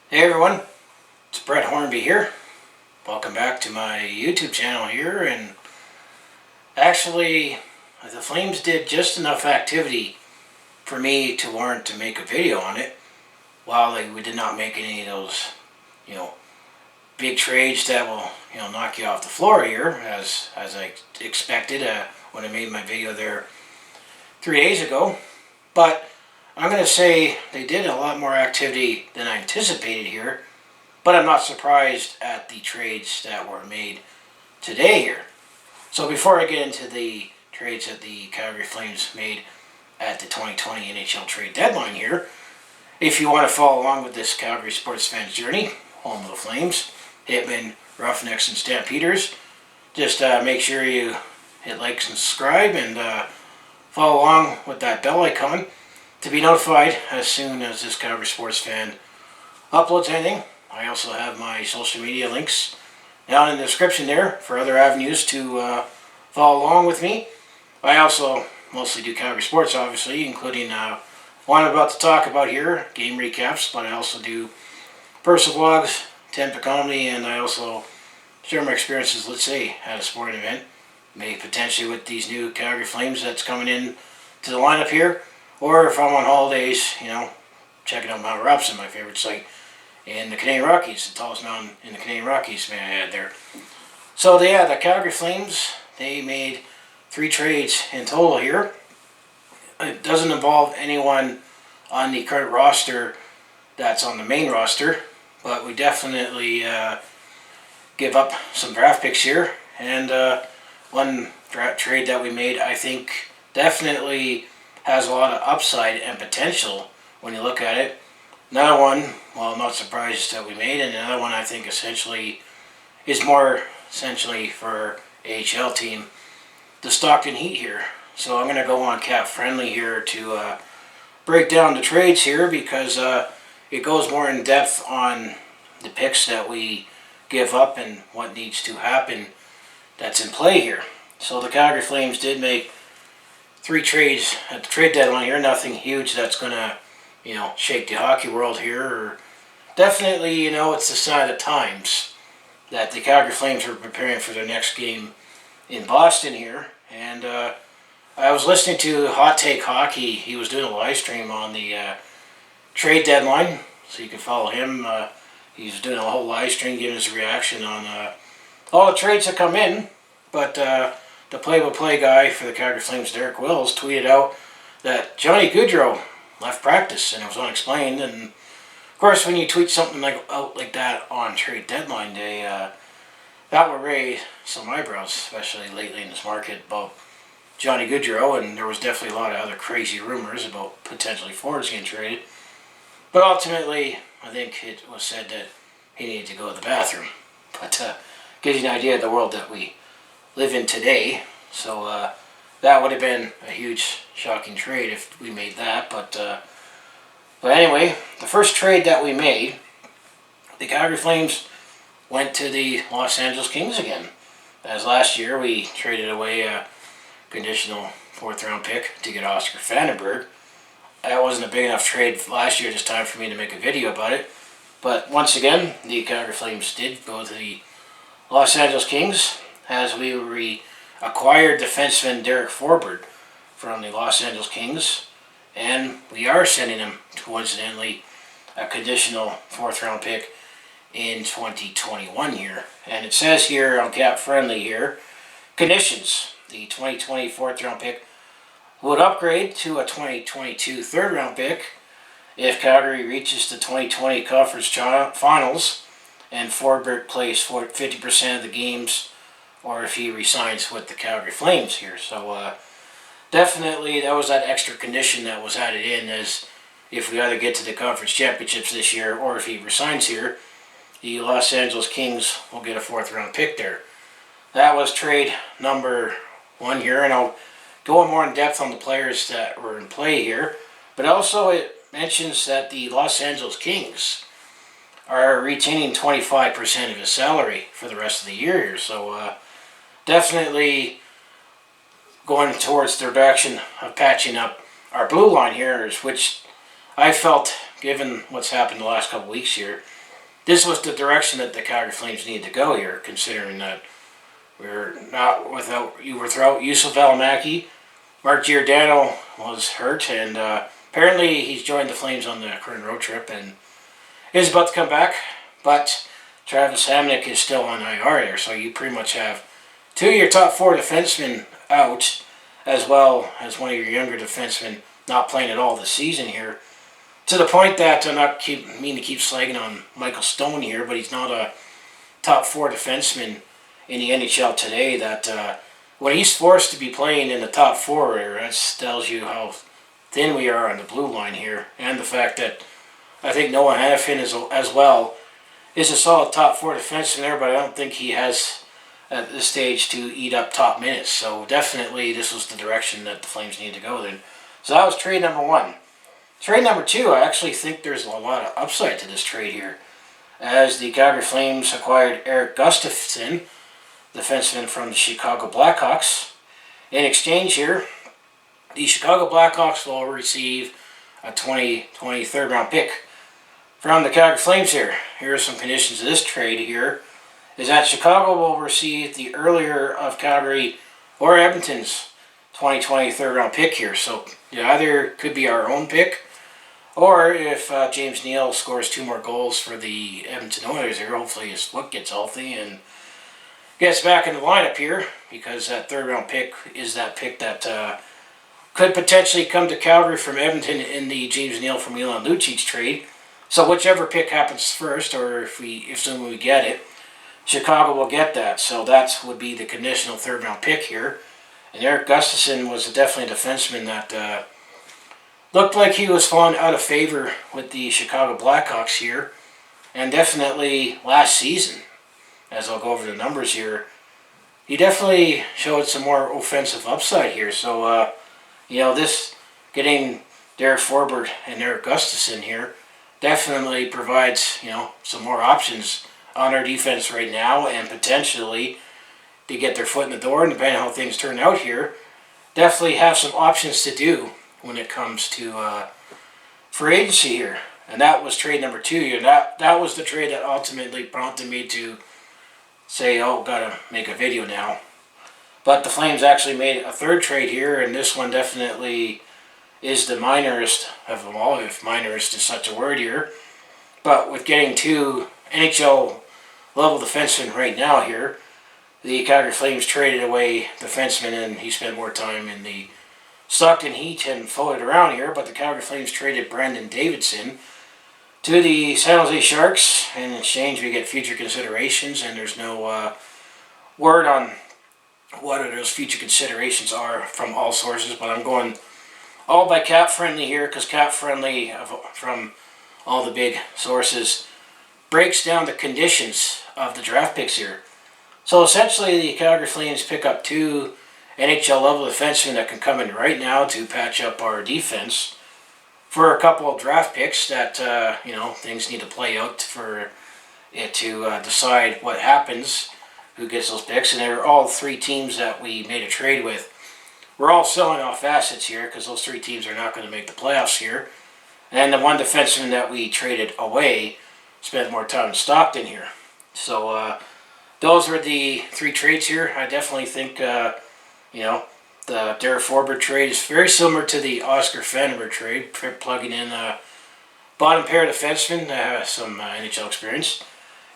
Hey everyone, it's Brett Hornby here. Welcome back to my YouTube channel here. And actually, the Flames did just enough activity for me to warrant to make a video on it. While we did not make any of those, big trades that will, knock you off the floor here, as I expected when I made my video there 3 days ago. But I'm going to say they did a lot more activity than I anticipated here. But I'm not surprised at the trades that were made today here. So before I get into the trades that the Calgary Flames made at the 2020 NHL Trade Deadline here, if you want to follow along with this Calgary sports fan's journey, home of the Flames, Hitmen, Roughnecks, and Stampeders, just make sure you hit like and subscribe and follow along with that bell icon to be notified as soon as this Calgary sports fan uploads anything. I also have my social media links down in the description there for other avenues to follow along with me. I also mostly do Calgary sports, obviously, including what I'm about to talk about here, game recaps, but I also do personal vlogs, temp comedy, and I also share my experiences, let's say, at a sporting event, maybe potentially with these new Calgary Flames that's coming in to the lineup here, or if I'm on holidays, checking out Mount Robson, my favorite site, in the Canadian Rockies, the tallest mountain in the Canadian Rockies, may I add there. So the Calgary Flames, they made 3 trades in total here. It doesn't involve anyone on the current roster that's on the main roster, but we definitely give up some draft picks here. And one draft trade that we made, I think, definitely has a lot of upside and potential when you look at it. Another one, well, I'm not surprised that we made, and another one I think essentially is more essentially for AHL team, the Stockton Heat here. So I'm going to go on cap friendly here to break down the trades here, because it goes more in depth on the picks that we give up and what needs to happen that's in play here. So the Calgary Flames did make 3 trades at the trade deadline here. Nothing huge that's going to, shake the hockey world here. Or definitely, it's the sign of the times that the Calgary Flames are preparing for their next game in Boston here. And I was listening to Hot Take Hockey. He was doing a live stream on the trade deadline, so you can follow him. He's doing a whole live stream giving his reaction on all the trades that come in. But the play-by-play guy for the Calgary Flames, Derek Wills, tweeted out that Johnny Gaudreau left practice and it was unexplained. And of course, when you tweet something out like that on trade deadline day, that would raise some eyebrows, especially lately in this market, about Johnny Gaudreau. And there was definitely a lot of other crazy rumors about potentially forwards getting traded. But ultimately, I think it was said that he needed to go to the bathroom. But gives you an idea of the world that we live in today. So that would have been a huge, shocking trade if we made that. But anyway, the first trade that we made, the Calgary Flames went to the Los Angeles Kings again. As last year, we traded away a conditional 4th-round pick to get Oscar Fantenberg. That wasn't a big enough trade last year, just time for me to make a video about it. But once again, the Calgary Flames did go to the Los Angeles Kings, as we acquired defenseman Derek Forbort from the Los Angeles Kings, and we are sending him, coincidentally, a conditional 4th-round pick in 2021 here. And it says here on cap friendly here, conditions: the 2020 4th-round pick would upgrade to a 2022 3rd-round pick if Calgary reaches the 2020 conference finals and Forbort plays 50% of the games, or if he resigns with the Calgary Flames here. So definitely that was that extra condition that was added in, as if we either get to the conference championships this year or if he resigns here, the Los Angeles Kings will get a 4th-round pick there. That was trade number 1 here, and I'll go more in depth on the players that were in play here. But also it mentions that the Los Angeles Kings are retaining 25% of his salary for the rest of the year here. So definitely going towards the direction of patching up our blue line here, which I felt given what's happened the last couple weeks here, this was the direction that the Calgary Flames needed to go here, considering that you were without Juuso Valimaki. Mark Giordano was hurt, and apparently he's joined the Flames on the current road trip and is about to come back. But Travis Hamonic is still on IR there, so you pretty much have two of your top four defensemen out, as well as one of your younger defensemen not playing at all this season here. To the point that I'm not mean to keep slagging on Michael Stone here, but he's not a top four defenseman in the NHL today. That when he's forced to be playing in the top four, that tells you how thin we are on the blue line here, and the fact that I think Noah Hanifin as well is a solid top four defenseman there, but I don't think he has at this stage to eat up top minutes. So definitely this was the direction that the Flames need to go then. So that was trade number one. Trade number two, I actually think there's a lot of upside to this trade here, as the Calgary Flames acquired Erik Gustafsson, defenseman from the Chicago Blackhawks. In exchange here, the Chicago Blackhawks will receive a 2020 third round pick from the Calgary Flames here. Here are some conditions of this trade here, is that Chicago will receive the earlier of Calgary or Edmonton's 2020 third round pick here. So it either could be our own pick, or if James Neal scores 2 more goals for the Edmonton Oilers here, hopefully his foot gets healthy and gets back in the lineup here, because that third round pick is that pick that could potentially come to Calgary from Edmonton in the James Neal from Milan Lucic trade. So whichever pick happens first, or if assuming we get it, Chicago will get that. So that would be the conditional third round pick here. And Erik Gustafsson was definitely a defenseman that looked like he was falling out of favor with the Chicago Blackhawks here. And definitely last season, as I'll go over the numbers here, he definitely showed some more offensive upside here. So, this getting Derek Forbort and Erik Gustafsson here definitely provides, some more options on our defense right now, and potentially to get their foot in the door, and depending on how things turn out here, definitely have some options to do when it comes to free agency here. And that was trade number two here. That was the trade that ultimately prompted me to say, gotta make a video now. But the Flames actually made a third trade here, and this one definitely is the minorest of them all, if minorest is such a word here. But with getting 2 NHL level defensemen right now here, the Calgary Flames traded away defensemen, and he spent more time in the Stockton Heat and floated around here. But the Calgary Flames traded Brandon Davidson to the San Jose Sharks. In exchange, we get future considerations, and there's no word on what those future considerations are from all sources. But I'm going all by Cap Friendly here, because Cap Friendly, from all the big sources, breaks down the conditions of the draft picks here. So essentially, the Calgary Flames pick up 2 NHL level defensemen that can come in right now to patch up our defense for a couple of draft picks that, things need to play out for it to decide what happens, who gets those picks. And they're all 3 teams that we made a trade with. We're all selling off assets here, because those 3 teams are not going to make the playoffs here. And the one defenseman that we traded away spent more time in Stockton here. So those were the 3 trades here. I definitely think, the Derek Forbort trade is very similar to the Oscar Fannemer trade, plugging in bottom pair defensemen that have some NHL experience.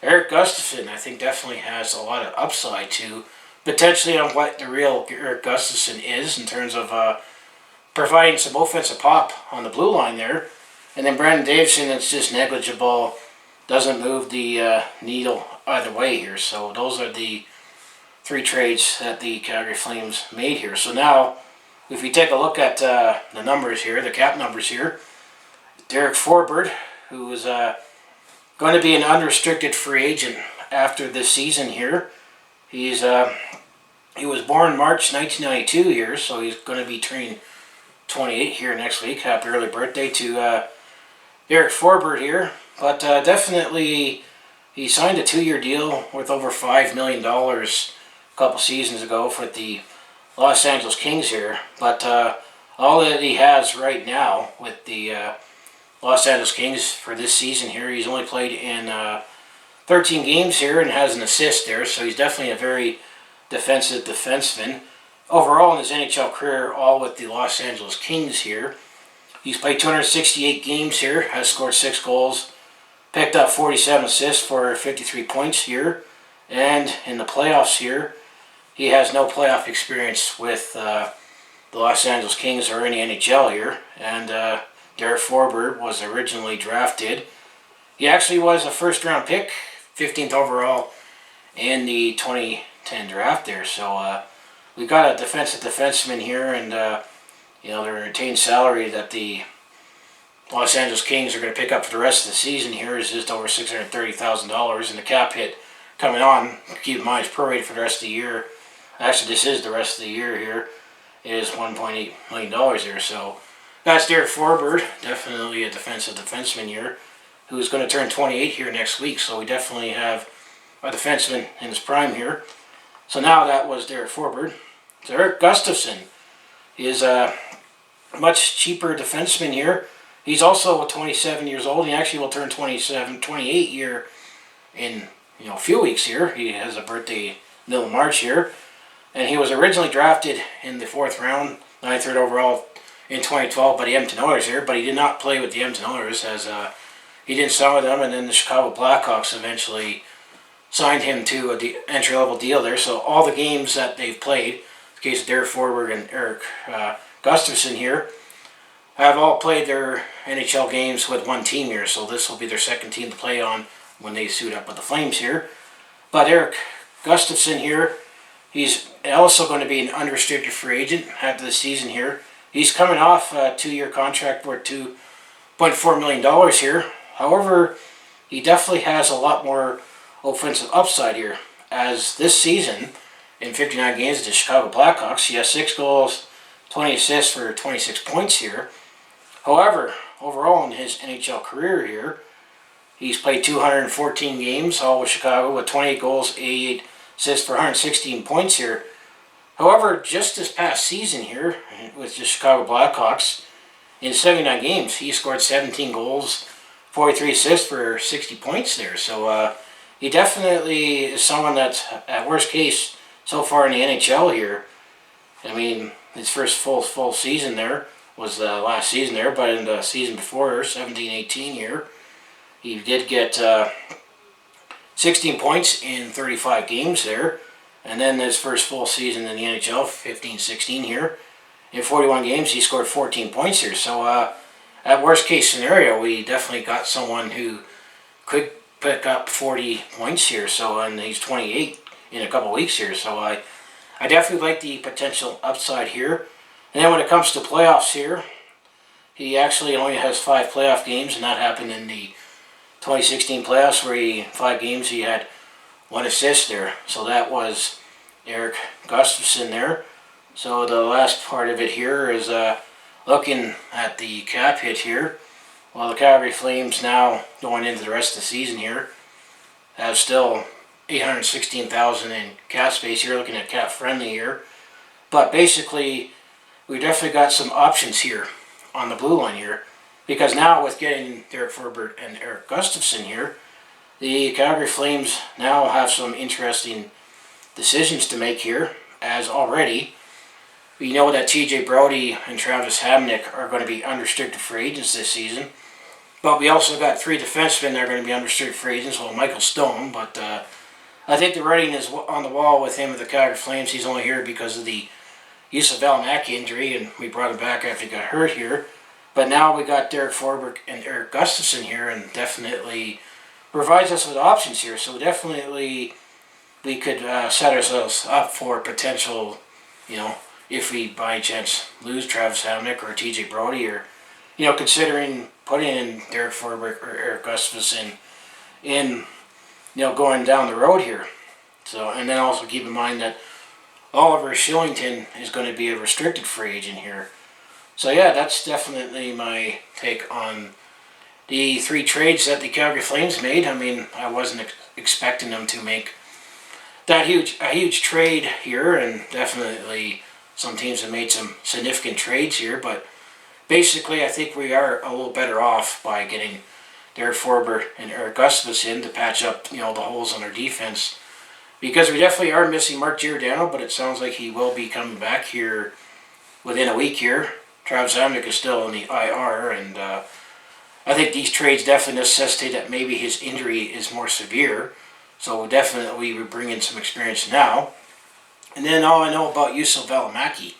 Erik Gustafsson, I think, definitely has a lot of upside to potentially on what the real Erik Gustafsson is in terms of providing some offensive pop on the blue line there. And then Brandon Davidson, that's just negligible, doesn't move the needle either way here. So those are the 3 trades that the Calgary Flames made here. So now, if we take a look at the numbers here, the cap numbers here, Derek Forbort, who is going to be an unrestricted free agent after this season here. He was born March 1992 here, so he's going to be turning 28 here next week. Happy early birthday to Derek Forbort here. But definitely, he signed a 2-year deal worth over $5 million a couple seasons ago for the Los Angeles Kings here. But all that he has right now with the Los Angeles Kings for this season here. He's only played in 13 games here and has an assist there, so he's definitely a very defensive defenseman. Overall in his NHL career, all with the Los Angeles Kings here. He's played 268 games here, has scored 6 goals, picked up 47 assists for 53 points here, and in the playoffs here, he has no playoff experience with the Los Angeles Kings or any NHL here, and Derek Forbort was originally drafted. He actually was a first-round pick, 15th overall in the 2010 draft there, so we got a defensive defenseman here, and the retained salary that the Los Angeles Kings are going to pick up for the rest of the season here is just over $630,000, and the cap hit coming on, keep in mind it's prorated for the rest of the year. Actually, this is the rest of the year here, is $1.8 million here. So that's Derek Forbort, definitely a defensive defenseman here, who's going to turn 28 here next week. So we definitely have a defenseman in his prime here. So now that was Derek Forbort. So Erik Gustafsson is a much cheaper defenseman here. He's also 27 years old. He actually will turn 28 here in a few weeks here. He has a birthday middle of March here. And he was originally drafted in the 4th round, 93rd overall in 2012 by the Edmonton Oilers here, but he did not play with the Edmonton Oilers as he didn't sign with them, and then the Chicago Blackhawks eventually signed him to an entry-level deal there. So all the games that they've played, in the case of Derek Forbort and Erik Gustafsson here, have all played their NHL games with one team here, so this will be their second team to play on when they suit up with the Flames here. But Erik Gustafsson here, he's also going to be an unrestricted free agent after the season here. He's coming off a 2-year contract worth $2.4 million here. However, he definitely has a lot more offensive upside here, as this season, in 59 games with the Chicago Blackhawks, he has 6 goals, 20 assists for 26 points here. However, overall in his NHL career here, he's played 214 games, all with Chicago, with 28 goals, 88 assists for 116 points here. However, just this past season here, with the Chicago Blackhawks, in 79 games, he scored 17 goals, 43 assists for 60 points there. So he definitely is someone that's, at worst case, so far in the NHL here. I mean, his first full season there was the last season there, but in the season before, 17-18 here, he did get 16 points in 35 games there. And then his first full season in the NHL, 15-16 here, in 41 games, he scored 14 points here. So at worst case scenario, we definitely got someone who could pick up 40 points here. So, and he's 28 in a couple weeks here. So I definitely like the potential upside here. And then when it comes to playoffs here, he actually only has 5 playoff games, and that happened in the 2016 playoffs, where 5 games he had 1 assist there. So that was Erik Gustafsson there. So the last part of it here is looking at the cap hit here. Well, the Calgary Flames now going into the rest of the season here have still $816,000 in cap space here, looking at cap friendly here. But basically, we definitely got some options here on the blue line here, because now with getting Derek Forbort and Erik Gustafsson here, the Calgary Flames now have some interesting decisions to make here, as already we know that TJ Brodie and Travis Hamonic are going to be unrestricted free agents this season. But we also got 3 defensemen that are going to be unrestricted free agents. Well, Michael Stone, but I think the writing is on the wall with him with the Calgary Flames. He's only here because of the Juuso Valimaki injury, and we brought him back after he got hurt here. But now we got Derek Forbort and Erik Gustafsson here, and definitely provides us with options here. So definitely we could set ourselves up for potential, if we by chance lose Travis Hamonic or TJ Brodie, or considering putting in Derek Forbort or Erik Gustafsson in, going down the road here. So, and then also keep in mind that Oliver Shillington is going to be a restricted free agent here. So yeah, that's definitely my take on the 3 trades that the Calgary Flames made. I mean, I wasn't expecting them to make a huge trade here, and definitely some teams have made some significant trades here, but basically I think we are a little better off by getting Derek Forbort and Erik Gustafsson to patch up, the holes on our defense. Because we definitely are missing Mark Giordano, but it sounds like he will be coming back here within a week here. Travis Hamonic is still in the IR, and I think these trades definitely necessitate that maybe his injury is more severe. So definitely we bring in some experience now. And then all I know about Juuso Valimaki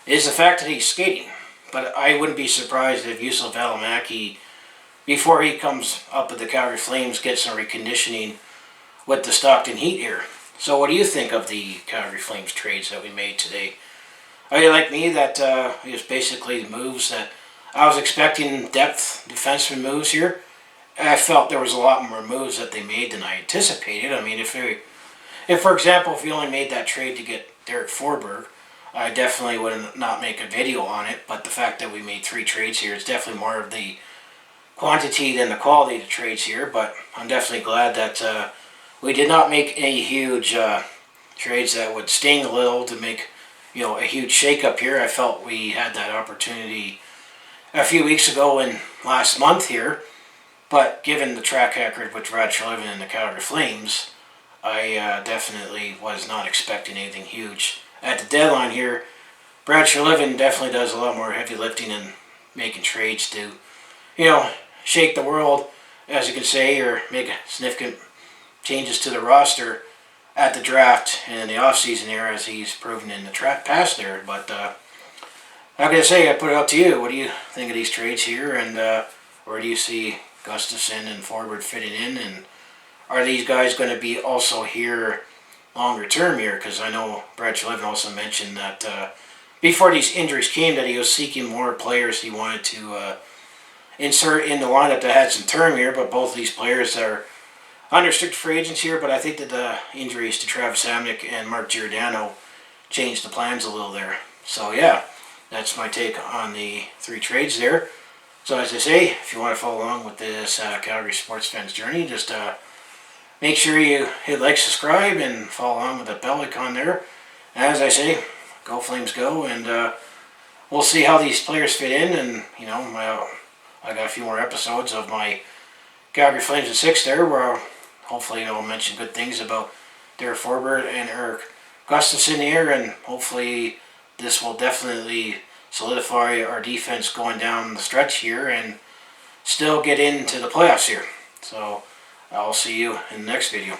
is the fact that he's skating. But I wouldn't be surprised if Juuso Valimaki, before he comes up with the Calgary Flames, gets some reconditioning with the Stockton Heat here. So what do you think of the Calgary Flames trades that we made today? Are you like me that it was basically the moves that I was expecting, depth defenseman moves here? I felt there was a lot more moves that they made than I anticipated. I mean, if for example, if we only made that trade to get Derek Forbort, I definitely would not make a video on it. But the fact that we made 3 trades here is definitely more of the quantity than the quality of the trades here. But I'm definitely glad that we did not make any huge trades that would sting a little to make, a huge shakeup here. I felt we had that opportunity a few weeks ago and last month here. But given the track record with Brad Treliving and the Calgary Flames, I definitely was not expecting anything huge. At the deadline here, Brad Treliving definitely does a lot more heavy lifting and making trades to, shake the world, as you can say, or make significant changes to the roster at the draft and in the offseason here, as he's proven in the past there. But like I say, I put it out to you. What do you think of these trades here, and where do you see Gustafsson and Forbort fitting in, and are these guys going to be also here longer term here? Because I know Brad Treliving also mentioned that before these injuries came, that he was seeking more players he wanted to insert in the lineup that had some term here, but both of these players are unrestricted free agents here. But I think that the injuries to Travis Hamonic and Mark Giordano changed the plans a little there. So yeah, that's my take on the 3 trades there. So as I say, if you want to follow along with this Calgary sports fans journey, just make sure you hit like, subscribe, and follow along with the bell icon there. And as I say, go Flames go, and we'll see how these players fit in. And I got a few more episodes of my Calgary Flames at 6 there, where hopefully I'll mention good things about Derek Forbort and Erik Gustafsson here, and hopefully this will definitely solidify our defense going down the stretch here and still get into the playoffs here. So I'll see you in the next video.